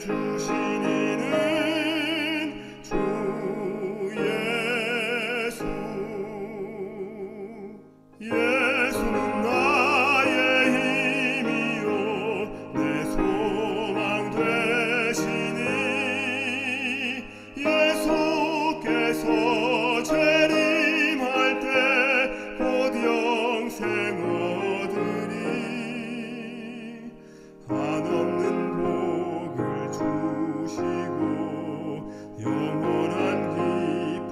주신 이는 주 예수. 예수는 나의 힘이요 내 소망 되시니 예수께서 재림할 때 곧 영생 얻으리. 한없는 복을 주시고 영원한 기쁨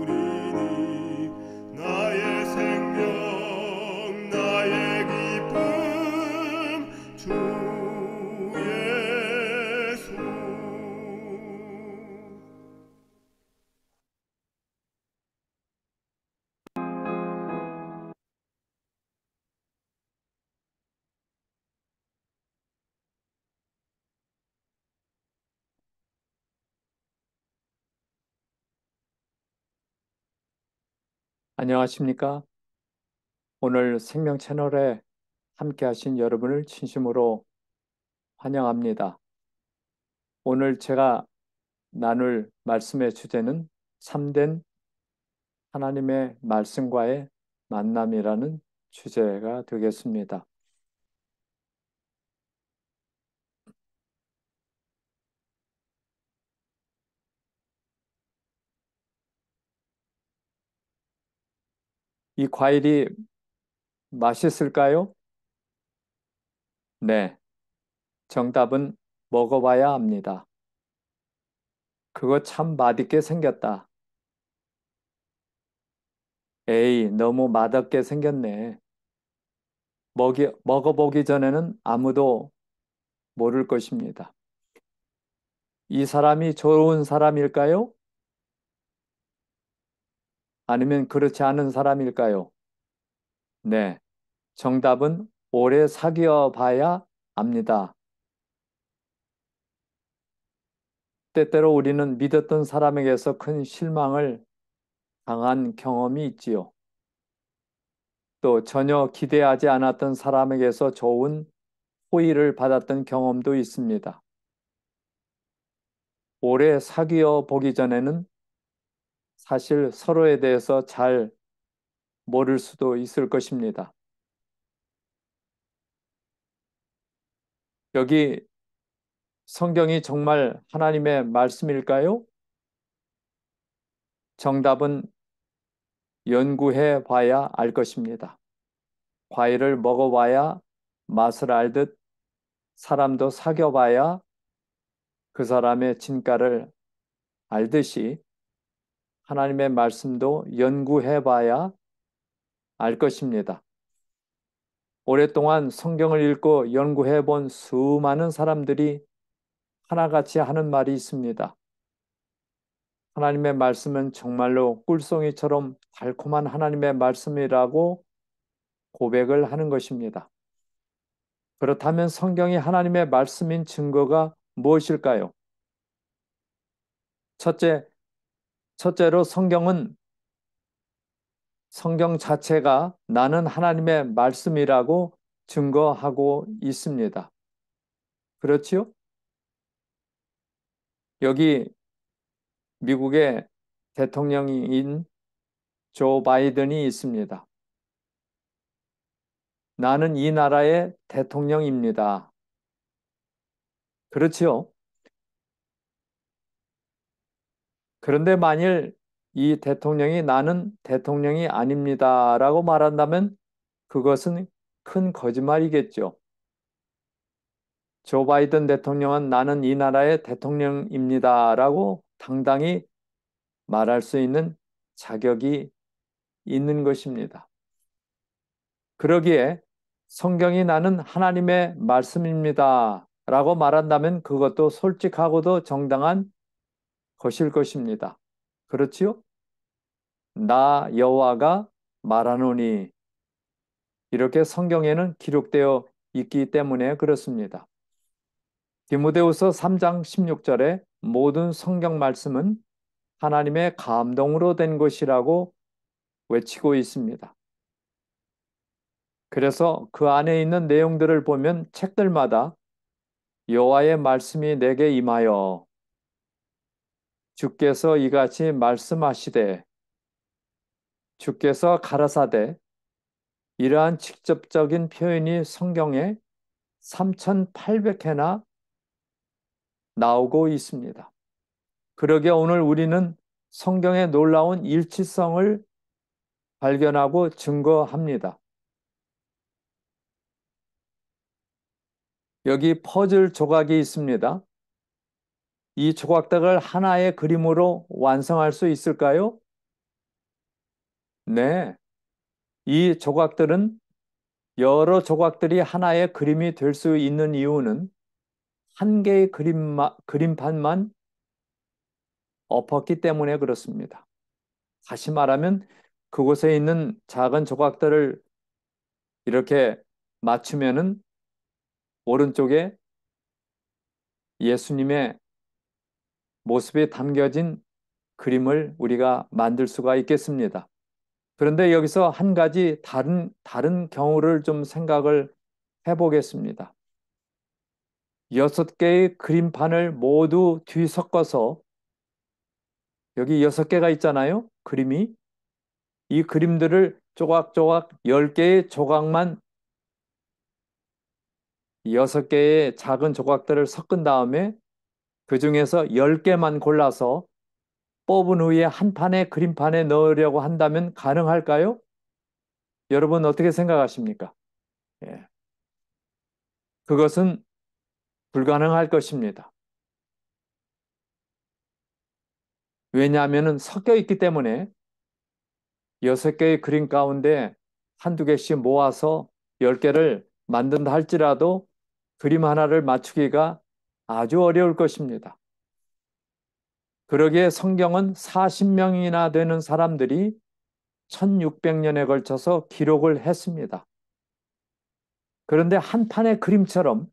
주리니 나의 생명 나의 기쁨 주 예수. 안녕하십니까? 오늘 생명 채널에 함께 하신 여러분을 진심으로 환영합니다. 오늘 제가 나눌 말씀의 주제는 참된 하나님의 말씀과의 만남이라는 주제가 되겠습니다. 이 과일이 맛있을까요? 네, 정답은 먹어봐야 합니다. 그거 참 맛있게 생겼다. 에이, 너무 맛없게 생겼네. 먹어보기 전에는 아무도 모를 것입니다. 이 사람이 좋은 사람일까요? 아니면 그렇지 않은 사람일까요? 네, 정답은 오래 사귀어 봐야 압니다. 때때로 우리는 믿었던 사람에게서 큰 실망을 당한 경험이 있지요. 또 전혀 기대하지 않았던 사람에게서 좋은 호의를 받았던 경험도 있습니다. 오래 사귀어 보기 전에는 사실 서로에 대해서 잘 모를 수도 있을 것입니다. 여기 성경이 정말 하나님의 말씀일까요? 정답은 연구해 봐야 알 것입니다. 과일을 먹어봐야 맛을 알듯 사람도 사귀어봐야 그 사람의 진가를 알듯이 하나님의 말씀도 연구해 봐야 알 것입니다. 오랫동안 성경을 읽고 연구해 본 수많은 사람들이 하나같이 하는 말이 있습니다. 하나님의 말씀은 정말로 꿀송이처럼 달콤한 하나님의 말씀이라고 고백을 하는 것입니다. 그렇다면 성경이 하나님의 말씀인 증거가 무엇일까요? 첫째로 성경 자체가 나는 하나님의 말씀이라고 증거하고 있습니다. 그렇지요? 여기 미국의 대통령인 조 바이든이 있습니다. 나는 이 나라의 대통령입니다. 그렇지요? 그런데 만일 이 대통령이 나는 대통령이 아닙니다라고 말한다면 그것은 큰 거짓말이겠죠. 조 바이든 대통령은 나는 이 나라의 대통령입니다라고 당당히 말할 수 있는 자격이 있는 것입니다. 그러기에 성경이 나는 하나님의 말씀입니다 라고 말한다면 그것도 솔직하고도 정당한 것일 것입니다. 그렇지요? 나 여호와가 말하노니 이렇게 성경에는 기록되어 있기 때문에 그렇습니다. 디모데후서 3장 16절에 모든 성경 말씀은 하나님의 감동으로 된 것이라고 외치고 있습니다. 그래서 그 안에 있는 내용들을 보면 책들마다 여호와의 말씀이 내게 임하여 주께서 이같이 말씀하시되 주께서 가라사대 이러한 직접적인 표현이 성경에 3,800회나 나오고 있습니다. 그러게 오늘 우리는 성경의 놀라운 일치성을 발견하고 증거합니다. 여기 퍼즐 조각이 있습니다. 이 조각들을 하나의 그림으로 완성할 수 있을까요? 네. 이 조각들은 여러 조각들이 하나의 그림이 될 수 있는 이유는 한 개의 그림판만 엎었기 때문에 그렇습니다. 다시 말하면 그곳에 있는 작은 조각들을 이렇게 맞추면은 오른쪽에 예수님의 모습이 담겨진 그림을 우리가 만들 수가 있겠습니다. 그런데 여기서 한 가지 다른 경우를 좀 생각을 해보겠습니다. 6개의 그림판을 모두 뒤섞어서 여기 6개가 있잖아요. 그림이. 이 그림들을 조각조각 10개의 조각만 6개의 작은 조각들을 섞은 다음에 그 중에서 10개만 골라서 뽑은 후에 한 판의 그림판에 넣으려고 한다면 가능할까요? 여러분 어떻게 생각하십니까? 예. 그것은 불가능할 것입니다. 왜냐하면 섞여 있기 때문에 6개의 그림 가운데 한두 개씩 모아서 10개를 만든다 할지라도 그림 하나를 맞추기가 아주 어려울 것입니다. 그러기에 성경은 40명이나 되는 사람들이 1600년에 걸쳐서 기록을 했습니다. 그런데 한 판의 그림처럼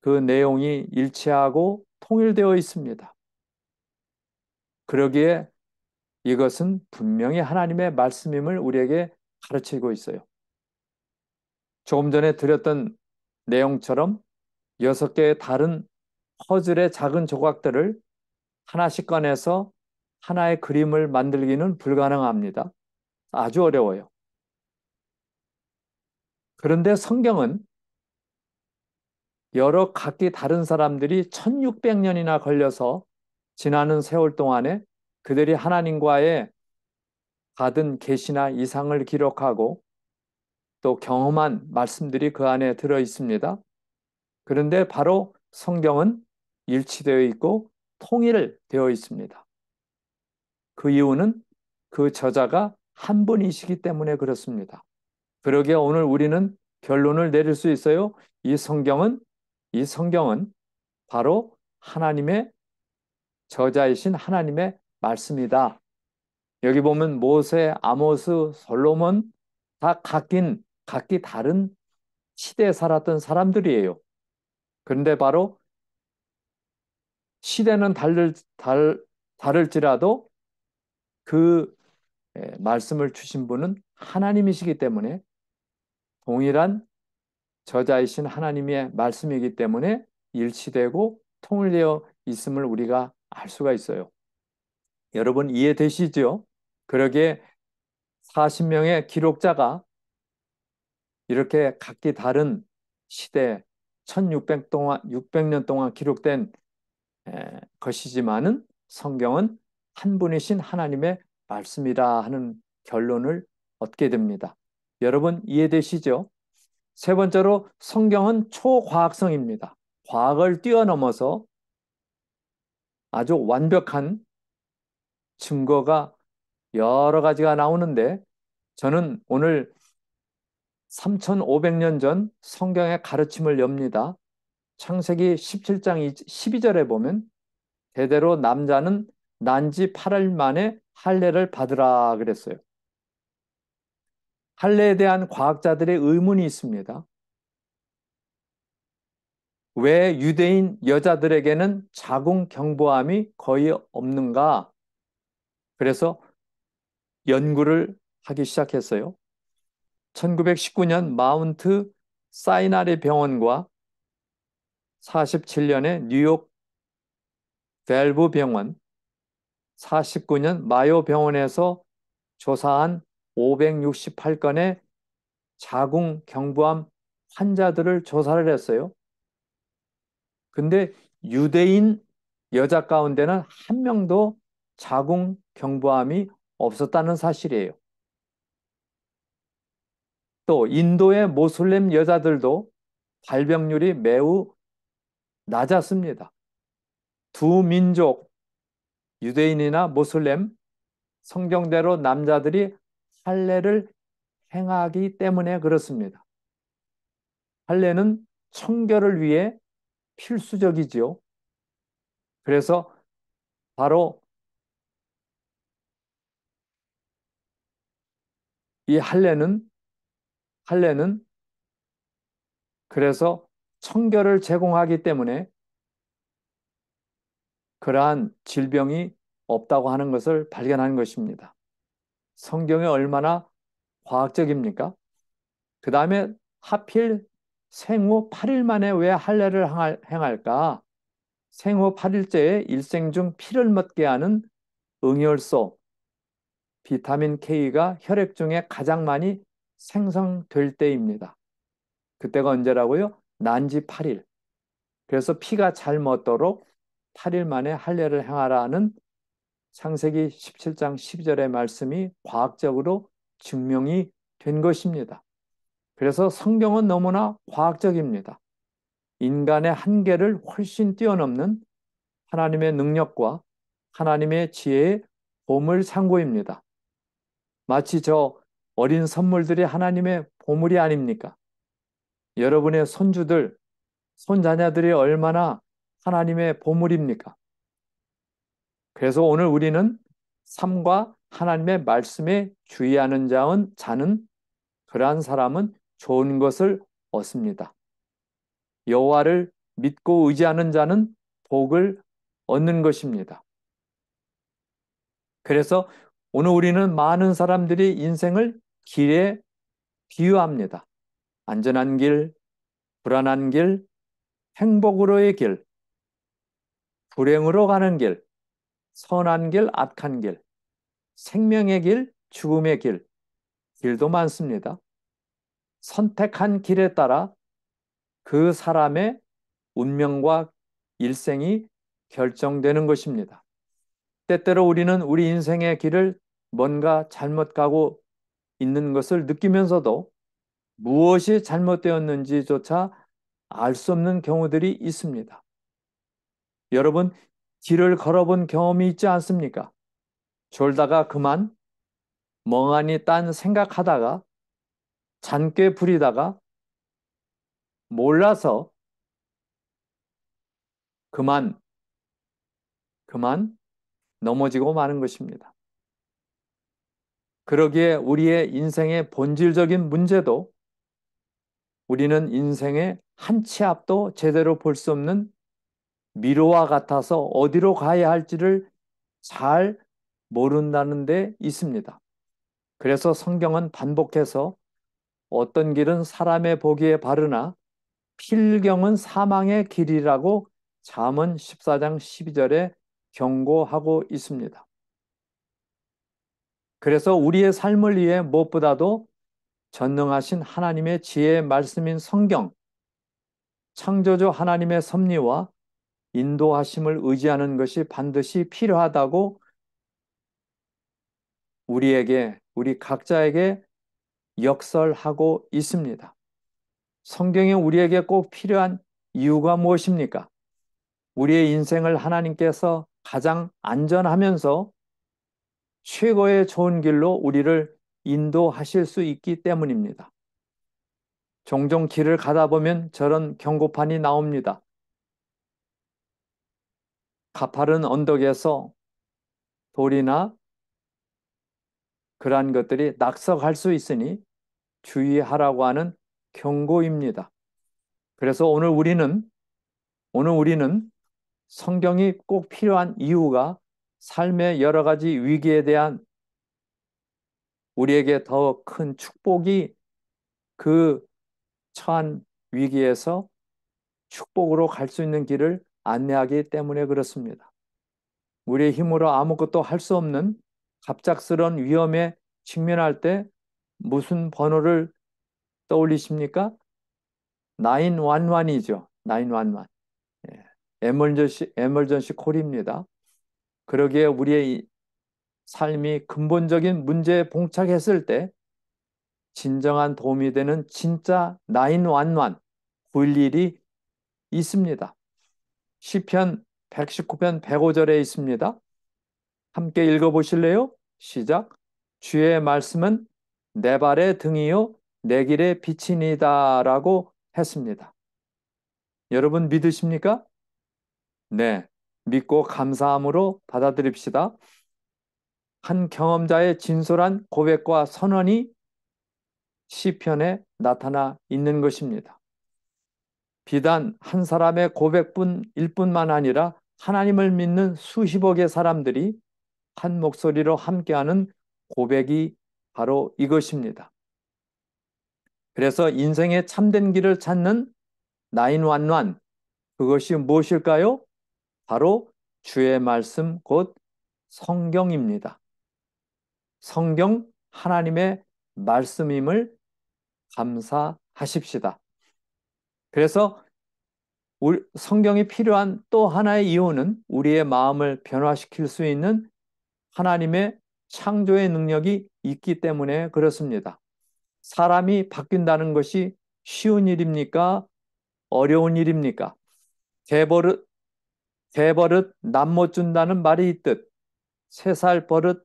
그 내용이 일치하고 통일되어 있습니다. 그러기에 이것은 분명히 하나님의 말씀임을 우리에게 가르치고 있어요. 조금 전에 드렸던 내용처럼 6개의 다른 퍼즐의 작은 조각들을 하나씩 꺼내서 하나의 그림을 만들기는 불가능합니다. 아주 어려워요. 그런데 성경은 여러 각기 다른 사람들이 1600년이나 걸려서 지나는 세월 동안에 그들이 하나님과의 받은 계시나 이상을 기록하고 또 경험한 말씀들이 그 안에 들어 있습니다. 그런데 바로 성경은 일치되어 있고 통일되어 있습니다. 그 이유는 그 저자가 한 분이시기 때문에 그렇습니다. 그러기에 오늘 우리는 결론을 내릴 수 있어요. 이 성경은 바로 하나님의 저자이신 하나님의 말씀이다. 여기 보면 모세, 아모스, 솔로몬 다 각기 다른 시대에 살았던 사람들이에요. 그런데 바로 시대는 다를지라도 그 말씀을 주신 분은 하나님이시기 때문에 동일한 저자이신 하나님의 말씀이기 때문에 일치되고 통일되어 있음을 우리가 알 수가 있어요. 여러분 이해되시죠? 그러기에 40명의 기록자가 이렇게 각기 다른 시대 1600년 동안 기록된 것이지만은 성경은 한 분이신 하나님의 말씀이라 하는 결론을 얻게 됩니다. 여러분 이해되시죠? 세 번째로 성경은 초과학성입니다. 과학을 뛰어넘어서 아주 완벽한 증거가 여러 가지가 나오는데 저는 오늘 3500년 전 성경의 가르침을 엽니다. 창세기 17장 12절에 보면 대대로 남자는 난지 8일 만에 할례를 받으라 그랬어요. 할례에 대한 과학자들의 의문이 있습니다. 왜 유대인 여자들에게는 자궁 경부암이 거의 없는가? 그래서 연구를 하기 시작했어요. 1919년 마운트 사이나리 병원과 47년에 뉴욕 벨브 병원, 49년 마요 병원에서 조사한 568건의 자궁 경부암 환자들을 조사를 했어요. 근데 유대인 여자 가운데는 한 명도 자궁 경부암이 없었다는 사실이에요. 또 인도의 모슬렘 여자들도 발병률이 매우 낮았습니다. 두 민족, 유대인이나 모슬렘, 성경대로 남자들이 할례를 행하기 때문에 그렇습니다. 할례는 청결을 위해 필수적이지요. 그래서 바로 이 할례는 그래서 청결을 제공하기 때문에 그러한 질병이 없다고 하는 것을 발견한 것입니다. 성경이 얼마나 과학적입니까? 그 다음에 하필 생후 8일 만에 왜 할례를 행할까? 생후 8일째에 일생 중 피를 먹게 하는 응혈소, 비타민 K가 혈액 중에 가장 많이 생성될 때입니다. 그때가 언제라고요? 난지 8일. 그래서 피가 잘 멎도록 8일 만에 할례를 행하라는 창세기 17장 12절의 말씀이 과학적으로 증명이 된 것입니다. 그래서 성경은 너무나 과학적입니다. 인간의 한계를 훨씬 뛰어넘는 하나님의 능력과 하나님의 지혜의 보물창고입니다. 마치 저 어린 선물들이 하나님의 보물이 아닙니까? 여러분의 손주들, 손자녀들이 얼마나 하나님의 보물입니까? 그래서 오늘 우리는 삶과 하나님의 말씀에 주의하는 자는 그러한 사람은 좋은 것을 얻습니다. 여호와를 믿고 의지하는 자는 복을 얻는 것입니다. 그래서 오늘 우리는 많은 사람들이 인생을 길에 비유합니다. 안전한 길, 불안한 길, 행복으로의 길, 불행으로 가는 길, 선한 길, 악한 길, 생명의 길, 죽음의 길, 길도 많습니다. 선택한 길에 따라 그 사람의 운명과 일생이 결정되는 것입니다. 때때로 우리는 우리 인생의 길을 뭔가 잘못 가고 있는 것을 느끼면서도 무엇이 잘못되었는지조차 알 수 없는 경우들이 있습니다. 여러분, 길을 걸어본 경험이 있지 않습니까? 졸다가 그만, 멍하니 딴 생각하다가, 잔꾀 부리다가, 몰라서 그만 넘어지고 마는 것입니다. 그러기에 우리의 인생의 본질적인 문제도 우리는 인생의 한 치 앞도 제대로 볼 수 없는 미로와 같아서 어디로 가야 할지를 잘 모른다는 데 있습니다. 그래서 성경은 반복해서 어떤 길은 사람의 보기에 바르나 필경은 사망의 길이라고 잠언 14장 12절에 경고하고 있습니다. 그래서 우리의 삶을 위해 무엇보다도 전능하신 하나님의 지혜의 말씀인 성경, 창조주 하나님의 섭리와 인도하심을 의지하는 것이 반드시 필요하다고 우리 각자에게 역설하고 있습니다. 성경이 우리에게 꼭 필요한 이유가 무엇입니까? 우리의 인생을 하나님께서 가장 안전하면서 최고의 좋은 길로 우리를 인도하실 수 있기 때문입니다. 종종 길을 가다 보면 저런 경고판이 나옵니다. 가파른 언덕에서 돌이나 그러한 것들이 낙석할 수 있으니 주의하라고 하는 경고입니다. 그래서 오늘 우리는 성경이 꼭 필요한 이유가 삶의 여러 가지 위기에 대한 우리에게 더 큰 축복이 그 처한 위기에서 축복으로 갈 수 있는 길을 안내하기 때문에 그렇습니다. 우리의 힘으로 아무것도 할 수 없는 갑작스러운 위험에 직면할 때 무슨 번호를 떠올리십니까? 911이죠. 911. 예. 에멀전시 콜입니다. 그러기에 우리의 삶이 근본적인 문제에 봉착했을 때 진정한 도움이 되는 진짜 911, 911이 있습니다. 시편 119편 105절에 있습니다. 함께 읽어보실래요? 시작. 주의 말씀은 내 발의 등이요 내 길의 빛이니이다 라고 했습니다. 여러분 믿으십니까? 네, 믿고 감사함으로 받아들입시다. 한 경험자의 진솔한 고백과 선언이 시편에 나타나 있는 것입니다. 비단 한 사람의 고백뿐일 뿐만 아니라 하나님을 믿는 수십억의 사람들이 한 목소리로 함께하는 고백이 바로 이것입니다. 그래서 인생의 참된 길을 찾는 911, 그것이 무엇일까요? 바로 주의 말씀 곧 성경입니다. 성경 하나님의 말씀임을 감사하십시다. 그래서 성경이 필요한 또 하나의 이유는 우리의 마음을 변화시킬 수 있는 하나님의 창조의 능력이 있기 때문에 그렇습니다. 사람이 바뀐다는 것이 쉬운 일입니까? 어려운 일입니까? 개버릇 남 못 준다는 말이 있듯 3살 버릇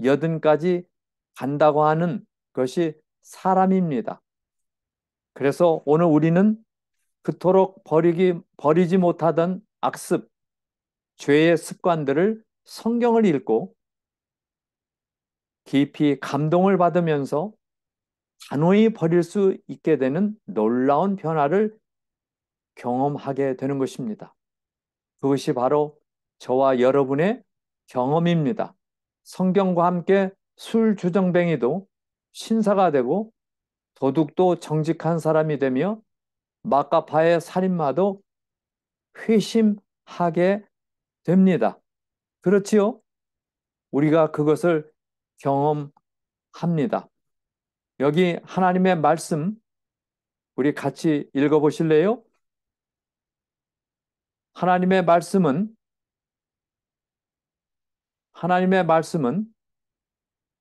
80까지 간다고 하는 것이 사람입니다. 그래서 오늘 우리는 그토록 버리지 못하던 악습, 죄의 습관들을 성경을 읽고 깊이 감동을 받으면서 단호히 버릴 수 있게 되는 놀라운 변화를 경험하게 되는 것입니다. 그것이 바로 저와 여러분의 경험입니다. 성경과 함께 술주정뱅이도 신사가 되고 도둑도 정직한 사람이 되며 마카파의 살인마도 회심하게 됩니다. 그렇지요? 우리가 그것을 경험합니다. 여기 하나님의 말씀 우리 같이 읽어보실래요? 하나님의 말씀은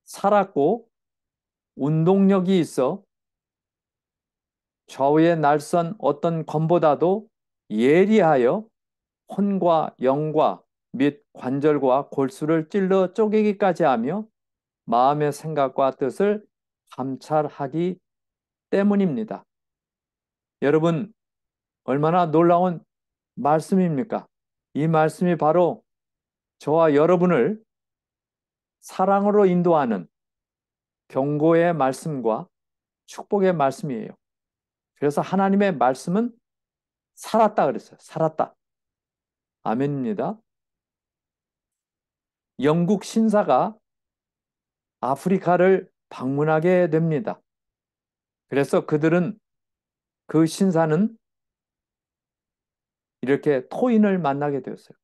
살았고 운동력이 있어 좌우의 날선 어떤 검보다도 예리하여 혼과 영과 및 관절과 골수를 찔러 쪼개기까지 하며 마음의 생각과 뜻을 감찰하기 때문입니다. 여러분, 얼마나 놀라운 말씀입니까? 이 말씀이 바로 저와 여러분을 사랑으로 인도하는 경고의 말씀과 축복의 말씀이에요. 그래서 하나님의 말씀은 살았다 그랬어요. 살았다. 아멘입니다. 영국 신사가 아프리카를 방문하게 됩니다. 그래서 그 신사는 이렇게 토인을 만나게 되었어요.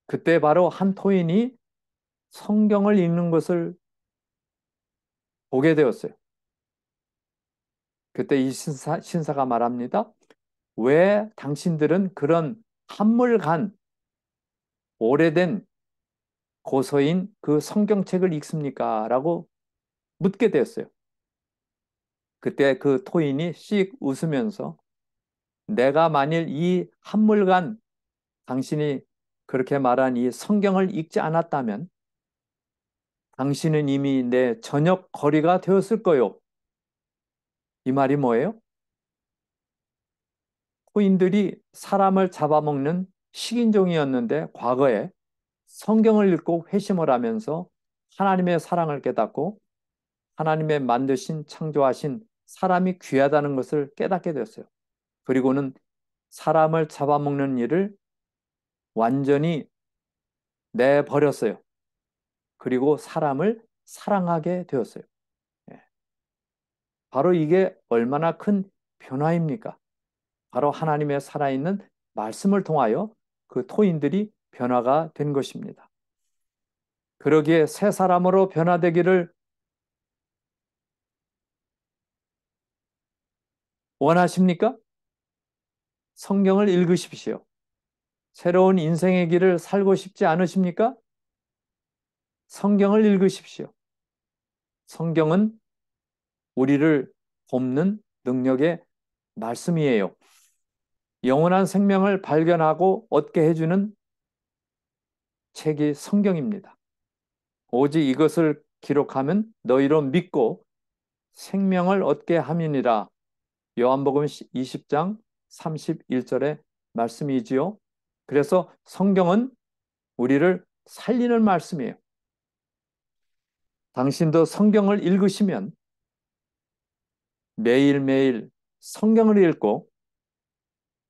그때 바로 한 토인이 성경을 읽는 것을 보게 되었어요. 그때 이 신사가 말합니다. 왜 당신들은 그런 한물간 오래된 고서인 그 성경책을 읽습니까? 라고 묻게 되었어요. 그때 그 토인이 씩 웃으면서 내가 만일 이 한물간 당신이 그렇게 말한 이 성경을 읽지 않았다면 당신은 이미 내 저녁 거리가 되었을 거요. 이 말이 뭐예요? 코인들이 사람을 잡아먹는 식인종이었는데 과거에 성경을 읽고 회심을 하면서 하나님의 사랑을 깨닫고 하나님의 만드신 창조하신 사람이 귀하다는 것을 깨닫게 되었어요. 그리고는 사람을 잡아먹는 일을 완전히 내버렸어요. 그리고 사람을 사랑하게 되었어요. 예. 바로 이게 얼마나 큰 변화입니까? 바로 하나님의 살아있는 말씀을 통하여 그 토인들이 변화가 된 것입니다. 그러기에 새 사람으로 변화되기를 원하십니까? 성경을 읽으십시오. 새로운 인생의 길을 살고 싶지 않으십니까? 성경을 읽으십시오. 성경은 우리를 돕는 능력의 말씀이에요. 영원한 생명을 발견하고 얻게 해주는 책이 성경입니다. 오직 이것을 기록하면 너희로 믿고 생명을 얻게 함이니라. 요한복음 20장 31절의 말씀이지요. 그래서 성경은 우리를 살리는 말씀이에요. 당신도 성경을 읽으시면 매일매일 성경을 읽고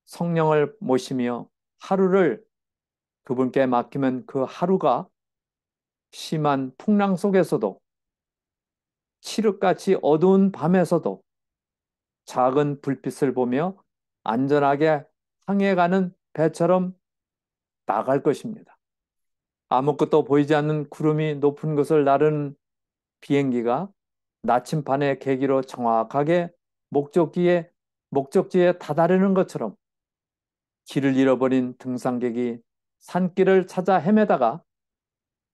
성령을 모시며 하루를 그분께 맡기면 그 하루가 심한 풍랑 속에서도 칠흑같이 어두운 밤에서도 작은 불빛을 보며 안전하게 항해가는 배처럼 나갈 것입니다. 아무것도 보이지 않는 구름이 높은 것을 나르는 비행기가 나침반의 계기로 정확하게 목적지에 다다르는 것처럼 길을 잃어버린 등산객이 산길을 찾아 헤매다가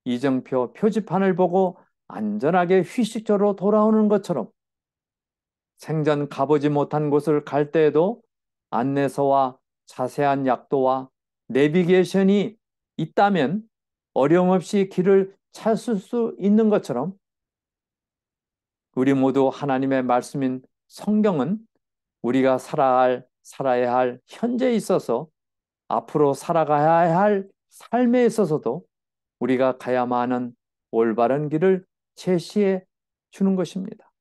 이정표 표지판을 보고 안전하게 휴식처로 돌아오는 것처럼 생전 가보지 못한 곳을 갈 때에도 안내서와 자세한 약도와 내비게이션이 있다면 어려움 없이 길을 찾을 수 있는 것처럼 우리 모두 하나님의 말씀인 성경은 우리가 살아야 할 현재에 있어서 앞으로 살아가야 할 삶에 있어서도 우리가 가야만 하는 올바른 길을 제시해 주는 것입니다.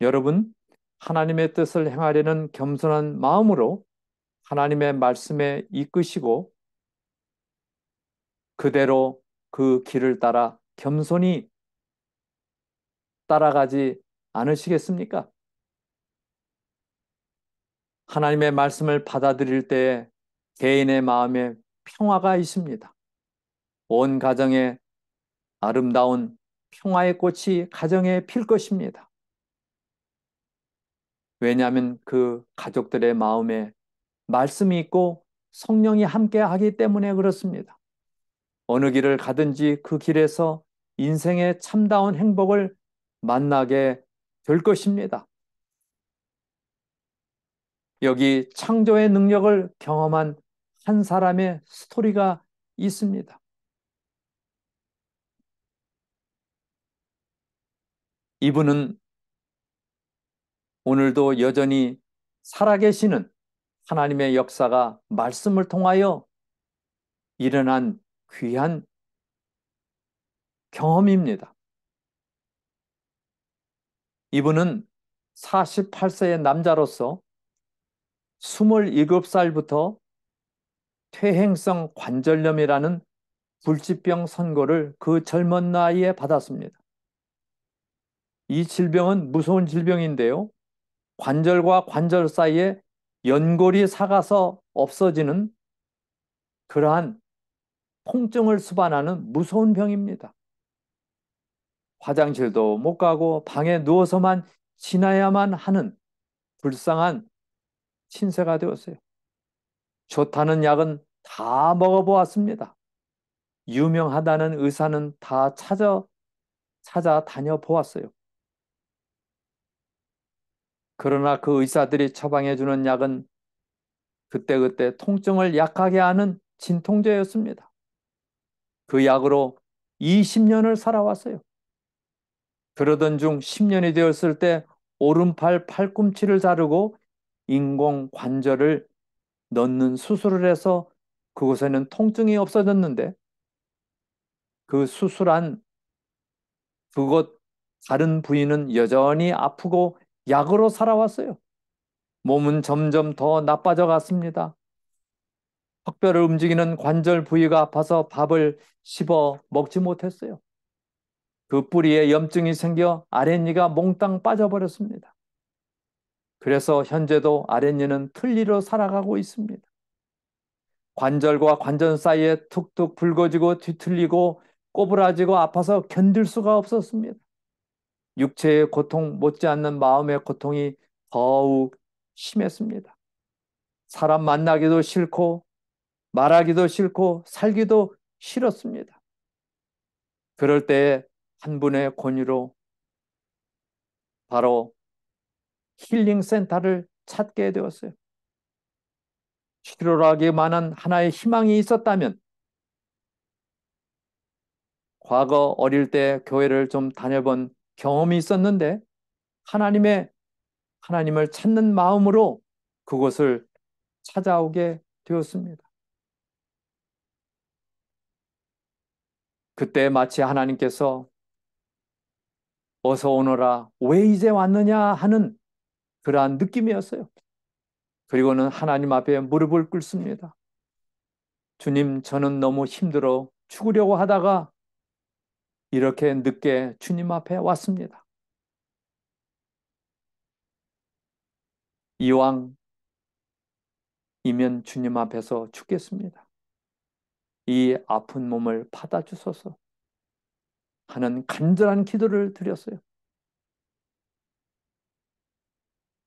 여러분, 하나님의 뜻을 행하려는 겸손한 마음으로 하나님의 말씀에 이끄시고 그대로 그 길을 따라 겸손히 따라가지 않으시겠습니까? 하나님의 말씀을 받아들일 때 개인의 마음에 평화가 있습니다. 온 가정에 아름다운 평화의 꽃이 가정에 필 것입니다. 왜냐하면 그 가족들의 마음에 말씀이 있고 성령이 함께 하기 때문에 그렇습니다. 어느 길을 가든지 그 길에서 인생의 참다운 행복을 만나게 될 것입니다. 여기 창조의 능력을 경험한 한 사람의 스토리가 있습니다. 이분은 오늘도 여전히 살아계시는 하나님의 역사가 말씀을 통하여 일어난 귀한 경험입니다. 이분은 48세의 남자로서 27살부터 퇴행성 관절염이라는 불치병 선고를 그 젊은 나이에 받았습니다. 이 질병은 무서운 질병인데요. 관절과 관절 사이에 연골이 삭아서 없어지는 그러한 통증을 수반하는 무서운 병입니다. 화장실도 못 가고 방에 누워서만 지나야만 하는 불쌍한 신세가 되었어요. 좋다는 약은 다 먹어보았습니다. 유명하다는 의사는 다 찾아 다녀보았어요. 그러나 그 의사들이 처방해주는 약은 그때그때 통증을 약하게 하는 진통제였습니다. 그 약으로 20년을 살아왔어요. 그러던 중 10년이 되었을 때 오른팔 팔꿈치를 자르고 인공 관절을 넣는 수술을 해서 그곳에는 통증이 없어졌는데 그 수술한 그곳 다른 부위는 여전히 아프고 약으로 살아왔어요. 몸은 점점 더 나빠져 갔습니다. 턱뼈를 움직이는 관절 부위가 아파서 밥을 씹어 먹지 못했어요. 그 뿌리에 염증이 생겨 아랫니가 몽땅 빠져버렸습니다. 그래서 현재도 아랫니는 틀니로 살아가고 있습니다. 관절과 관절 사이에 툭툭 붉어지고 뒤틀리고 꼬부라지고 아파서 견딜 수가 없었습니다. 육체의 고통 못지않는 마음의 고통이 더욱 심했습니다. 사람 만나기도 싫고 말하기도 싫고 살기도 싫었습니다. 그럴 때에 한 분의 권유로 바로 힐링 센터를 찾게 되었어요. 치료하기만한 하나의 희망이 있었다면 과거 어릴 때 교회를 좀 다녀본 경험이 있었는데 하나님을 찾는 마음으로 그곳을 찾아오게 되었습니다. 그때 마치 하나님께서 어서 오너라, 왜 이제 왔느냐 하는 그러한 느낌이었어요. 그리고는 하나님 앞에 무릎을 꿇습니다. 주님, 저는 너무 힘들어 죽으려고 하다가 이렇게 늦게 주님 앞에 왔습니다. 이왕이면 주님 앞에서 죽겠습니다. 이 아픈 몸을 받아주소서 하는 간절한 기도를 드렸어요.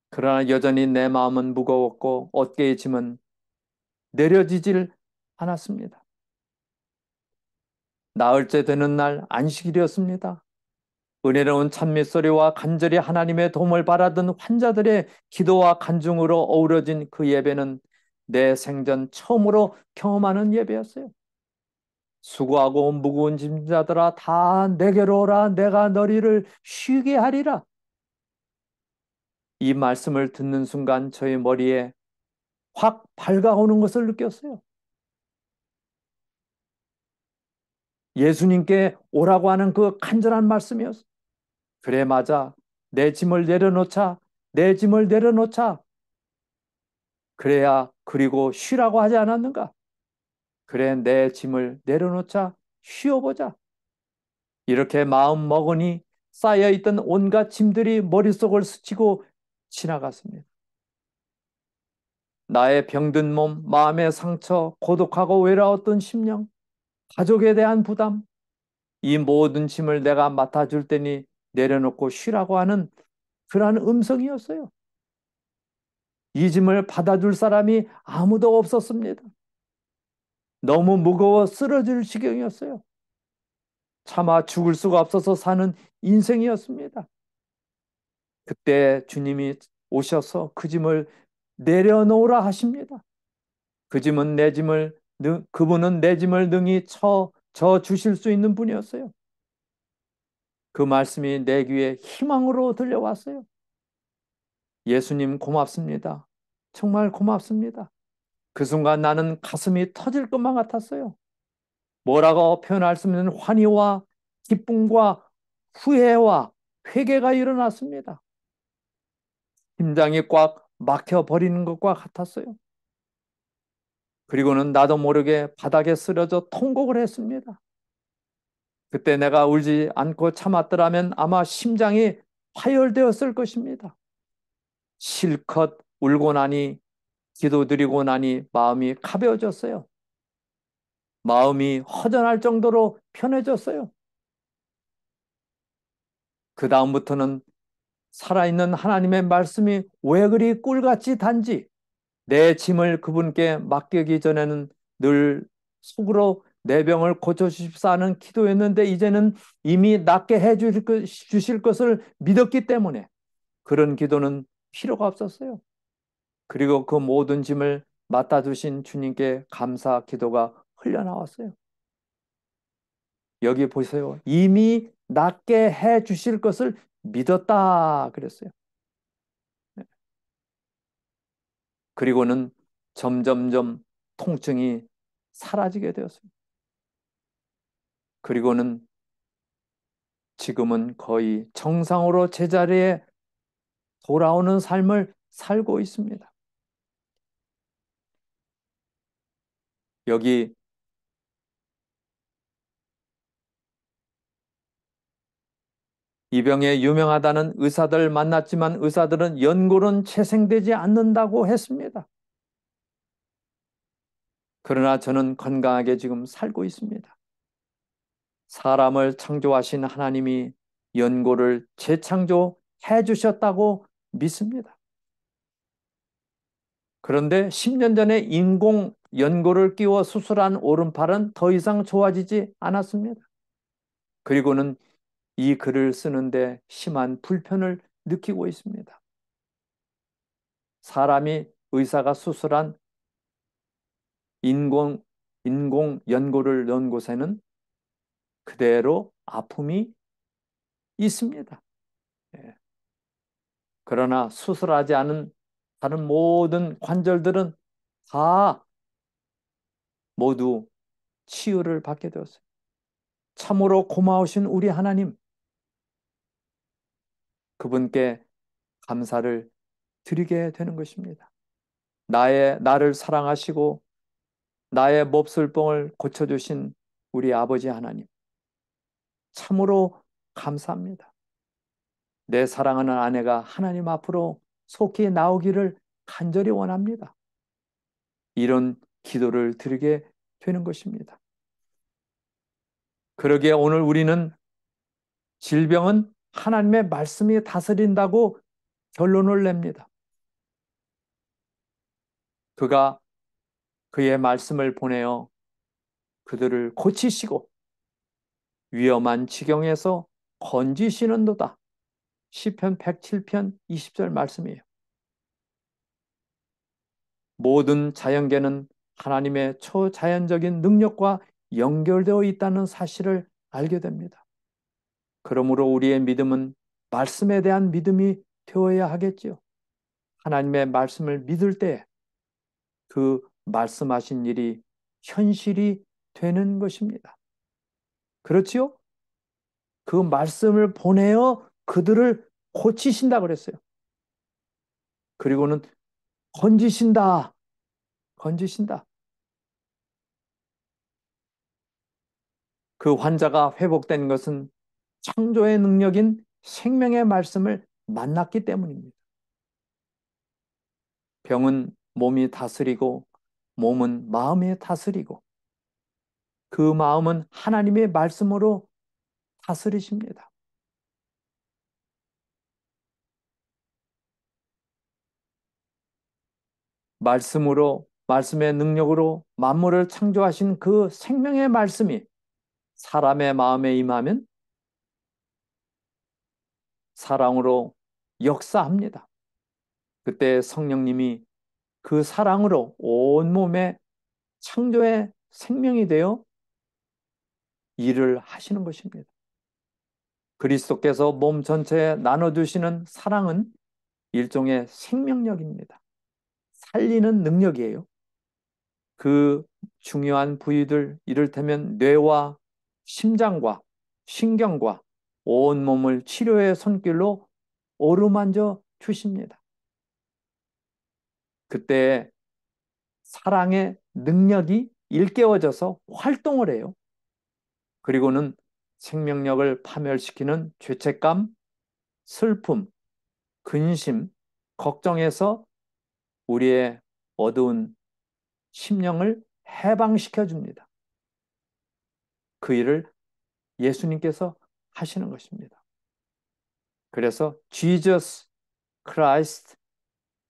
그러나 여전히 내 마음은 무거웠고 어깨의 짐은 내려지질 않았습니다. 나흘째 되는 날 안식일이었습니다. 은혜로운 찬미소리와 간절히 하나님의 도움을 바라던 환자들의 기도와 간증으로 어우러진 그 예배는 내 생전 처음으로 경험하는 예배였어요. 수고하고 무거운 짐자들아 다 내게로 오라, 내가 너희를 쉬게 하리라. 이 말씀을 듣는 순간 저의 머리에 확 밝아오는 것을 느꼈어요. 예수님께 오라고 하는 그 간절한 말씀이었어요. 그래, 맞아. 내 짐을 내려놓자. 내 짐을 내려놓자. 그래야 그리고 쉬라고 하지 않았는가? 그래, 내 짐을 내려놓자. 쉬어보자. 이렇게 마음 먹으니 쌓여있던 온갖 짐들이 머릿속을 스치고 지나갔습니다. 나의 병든 몸, 마음의 상처, 고독하고 외로웠던 심령, 가족에 대한 부담, 이 모든 짐을 내가 맡아줄 테니 내려놓고 쉬라고 하는 그러한 음성이었어요. 이 짐을 받아줄 사람이 아무도 없었습니다. 너무 무거워 쓰러질 지경이었어요. 차마 죽을 수가 없어서 사는 인생이었습니다. 그때 주님이 오셔서 그 짐을 내려놓으라 하십니다. 그분은 내 짐을 능히 져 주실 수 있는 분이었어요. 그 말씀이 내 귀에 희망으로 들려왔어요. 예수님 고맙습니다. 정말 고맙습니다. 그 순간 나는 가슴이 터질 것만 같았어요. 뭐라고 표현할 수 없는 환희와 기쁨과 후회와 회개가 일어났습니다. 심장이 꽉 막혀버리는 것과 같았어요. 그리고는 나도 모르게 바닥에 쓰러져 통곡을 했습니다. 그때 내가 울지 않고 참았더라면 아마 심장이 파열되었을 것입니다. 실컷 울고 나니 기도드리고 나니 마음이 가벼워졌어요. 마음이 허전할 정도로 편해졌어요. 그 다음부터는 살아있는 하나님의 말씀이 왜 그리 꿀같이 단지 내 짐을 그분께 맡기기 전에는 늘 속으로 내 병을 고쳐주십사 하는 기도였는데 이제는 이미 낫게 주실 것을 믿었기 때문에 그런 기도는 필요가 없었어요. 그리고 그 모든 짐을 맡아주신 주님께 감사 기도가 흘러나왔어요. 여기 보세요. 이미 낫게 해 주실 것을 믿었다 그랬어요. 그리고는 점점점 통증이 사라지게 되었어요. 그리고는 지금은 거의 정상으로 제자리에 돌아오는 삶을 살고 있습니다. 여기 이 병에 유명하다는 의사들 만났지만 의사들은 연골은 재생되지 않는다고 했습니다. 그러나 저는 건강하게 지금 살고 있습니다. 사람을 창조하신 하나님이 연골을 재창조해 주셨다고 믿습니다. 그런데 10년 전에 인공 연골을 끼워 수술한 오른팔은 더 이상 좋아지지 않았습니다. 그리고는 이 글을 쓰는데 심한 불편을 느끼고 있습니다. 사람이 의사가 수술한 인공 연골을 넣은 곳에는 그대로 아픔이 있습니다. 예. 그러나 수술하지 않은 다른 모든 관절들은 다 모두 치유를 받게 되었어요. 참으로 고마우신 우리 하나님, 그분께 감사를 드리게 되는 것입니다. 나를 사랑하시고 나의 몹쓸병을 고쳐주신 우리 아버지 하나님, 참으로 감사합니다. 내 사랑하는 아내가 하나님 앞으로 속히 나오기를 간절히 원합니다. 이런 기도를 드리게 되는 것입니다. 그러기에 오늘 우리는 질병은 하나님의 말씀이 다스린다고 결론을 냅니다. 그가 그의 말씀을 보내어 그들을 고치시고 위험한 지경에서 건지시는도다. 시편 107편 20절 말씀이에요. 모든 자연계는 하나님의 초자연적인 능력과 연결되어 있다는 사실을 알게 됩니다. 그러므로 우리의 믿음은 말씀에 대한 믿음이 되어야 하겠지요. 하나님의 말씀을 믿을 때 그 말씀하신 일이 현실이 되는 것입니다. 그렇지요? 그 말씀을 보내어 그들을 고치신다 그랬어요. 그리고는 건지신다. 건지신다. 그 환자가 회복된 것은 창조의 능력인 생명의 말씀을 만났기 때문입니다. 병은 몸이 다스리고 몸은 마음이 다스리고 그 마음은 하나님의 말씀으로 다스리십니다. 말씀으로, 말씀의 능력으로 만물을 창조하신 그 생명의 말씀이 사람의 마음에 임하면 사랑으로 역사합니다. 그때 성령님이 그 사랑으로 온몸에 창조의 생명이 되어 일을 하시는 것입니다. 그리스도께서 몸 전체에 나눠주시는 사랑은 일종의 생명력입니다. 살리는 능력이에요. 그 중요한 부위들, 이를테면 뇌와 심장과 신경과 온몸을 치료의 손길로 어루만져 주십니다. 그때 사랑의 능력이 일깨워져서 활동을 해요. 그리고는 생명력을 파멸시키는 죄책감, 슬픔, 근심, 걱정에서 우리의 어두운 심령을 해방시켜 줍니다. 그 일을 예수님께서 하시는 것입니다. 그래서 Jesus Christ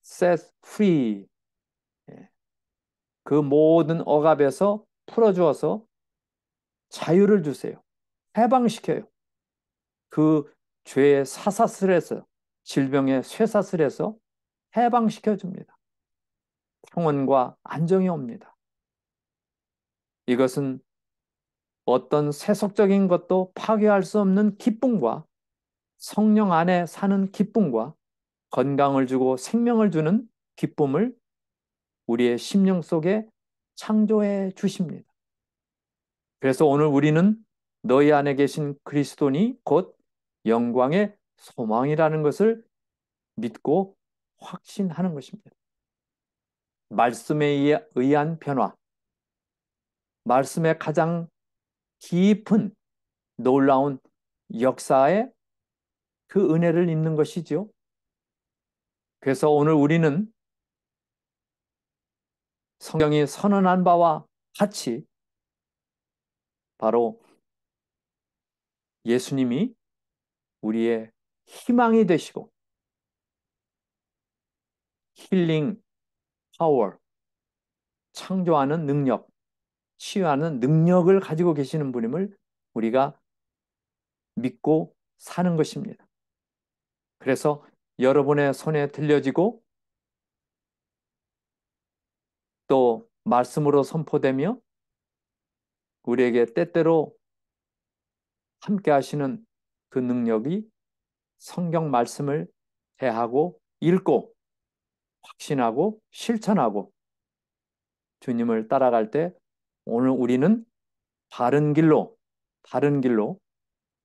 set free. 그 모든 억압에서 풀어주어서 자유를 주세요. 해방시켜요. 그 죄의 사사슬에서, 질병의 쇠사슬에서 해방시켜 줍니다. 평온과 안정이 옵니다. 이것은 어떤 세속적인 것도 파괴할 수 없는 기쁨과 성령 안에 사는 기쁨과 건강을 주고 생명을 주는 기쁨을 우리의 심령 속에 창조해 주십니다. 그래서 오늘 우리는 너희 안에 계신 그리스도니 곧 영광의 소망이라는 것을 믿고 확신하는 것입니다. 말씀에 의한 변화, 말씀의 가장 깊은 놀라운 역사의 그 은혜를 입는 것이죠. 그래서 오늘 우리는 성경이 선언한 바와 같이 바로 예수님이 우리의 희망이 되시고 힐링 파워, 창조하는 능력, 치유하는 능력을 가지고 계시는 분임을 우리가 믿고 사는 것입니다. 그래서 여러분의 손에 들려지고 또 말씀으로 선포되며 우리에게 때때로 함께 하시는 그 능력이 성경 말씀을 대하고 읽고 확신하고 실천하고 주님을 따라갈 때 오늘 우리는 바른 길로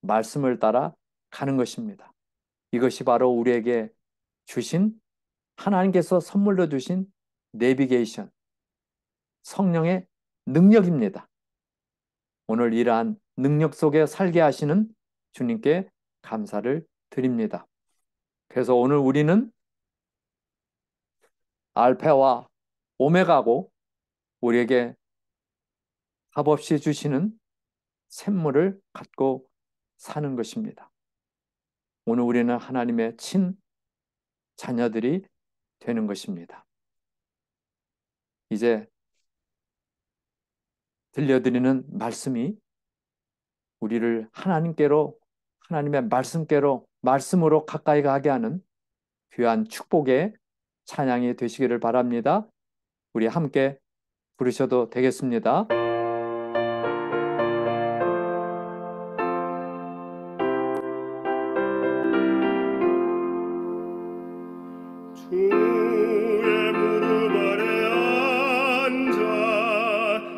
말씀을 따라 가는 것입니다. 이것이 바로 우리에게 주신 하나님께서 선물로 주신 내비게이션, 성령의 능력입니다. 오늘 이러한 능력 속에 살게 하시는 주님께 감사를 드립니다. 그래서 오늘 우리는 알파와 오메가고 우리에게 값없이 주시는 샘물을 갖고 사는 것입니다. 오늘 우리는 하나님의 친 자녀들이 되는 것입니다. 이제 들려드리는 말씀이 우리를 하나님의 말씀으로 가까이 가게 하는 귀한 축복의 찬양이 되시기를 바랍니다. 우리 함께 부르셔도 되겠습니다. 주의 무릎 아래 앉아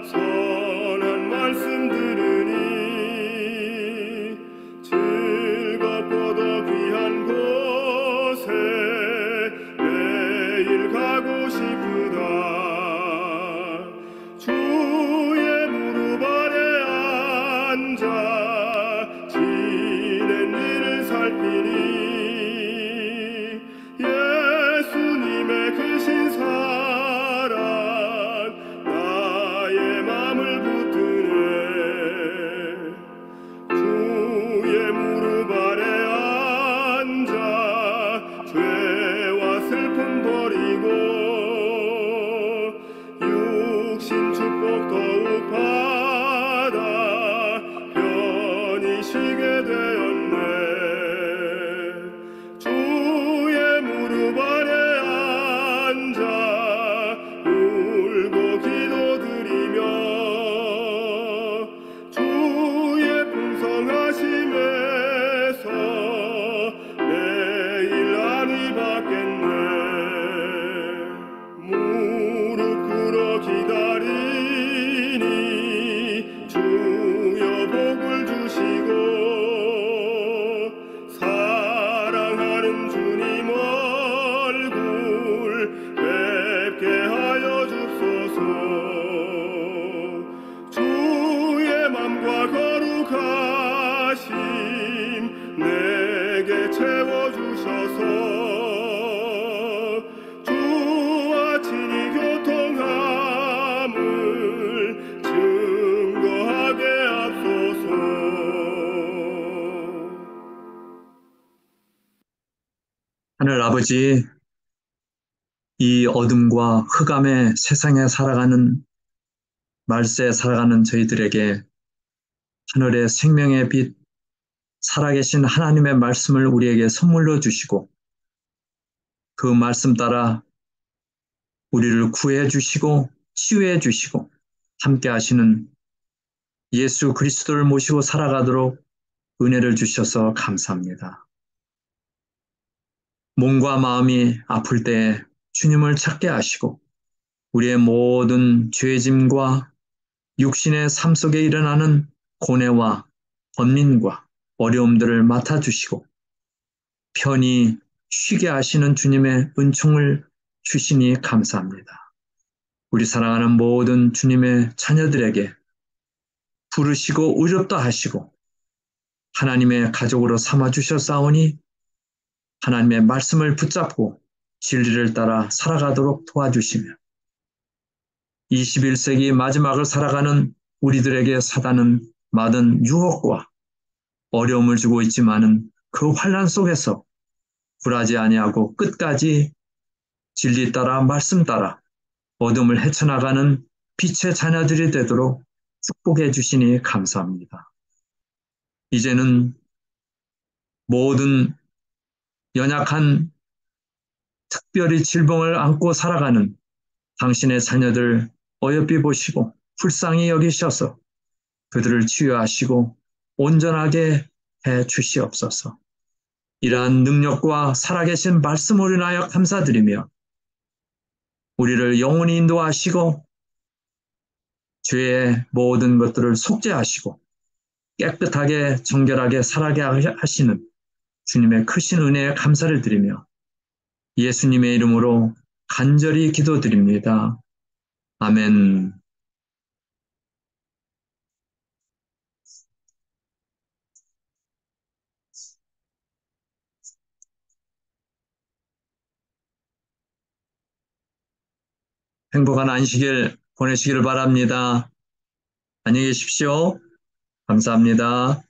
선한 말씀 들으니 즐겁고도 귀한 곳에 매일 가고 싶으다. 주의 무릎 아래 앉아 지낸 일을 살피니 예수님의 크신 사랑 나의 맘을 붙드네. 주의 무릎 아래 앉아 죄와 슬픔 버리고 육신 축복 더욱 받아 편히 쉬게 되었네. 주의 무릎 아래 앉아 울고 기도드리며 주의 풍성하심에서 매일 안위 받겠네. 무릎 꿇어 기다리니 주여 복을 주시고 사랑하는 주님 얼굴 뵙게 하여 줍소서. 주의 맘과 거룩하심 내게 채워주셔서 주와 친히 교통함을 증거하게 앞소서. 하늘 아버지, 이 어둠과 흑암의 세상에 살아가는 말세에 살아가는 저희들에게 하늘의 생명의 빛, 살아계신 하나님의 말씀을 우리에게 선물로 주시고 그 말씀 따라 우리를 구해 주시고 치유해 주시고 함께 하시는 예수 그리스도를 모시고 살아가도록 은혜를 주셔서 감사합니다. 몸과 마음이 아플 때 주님을 찾게 하시고 우리의 모든 죄짐과 육신의 삶 속에 일어나는 고뇌와 번민과 어려움들을 맡아주시고 편히 쉬게 하시는 주님의 은총을 주시니 감사합니다. 우리 사랑하는 모든 주님의 자녀들에게 부르시고 의롭다 하시고 하나님의 가족으로 삼아주셨사오니 하나님의 말씀을 붙잡고 진리를 따라 살아가도록 도와주시며 21세기 마지막을 살아가는 우리들에게 사단은 많은 유혹과 어려움을 주고 있지만은 그 환난 속에서 굴하지 아니하고 끝까지 진리 따라 말씀 따라 어둠을 헤쳐나가는 빛의 자녀들이 되도록 축복해 주시니 감사합니다. 이제는 모든 연약한 특별히 질병을 안고 살아가는 당신의 자녀들 어여삐 보시고 불쌍히 여기셔서 그들을 치유하시고 온전하게 해 주시옵소서. 이러한 능력과 살아계신 말씀으로 인하여 감사드리며 우리를 영원히 인도하시고 죄의 모든 것들을 속죄하시고 깨끗하게 정결하게 살아게 하시는 주님의 크신 은혜에 감사를 드리며 예수님의 이름으로 간절히 기도드립니다. 아멘. 행복한 안식일 보내시기를 바랍니다. 안녕히 계십시오. 감사합니다.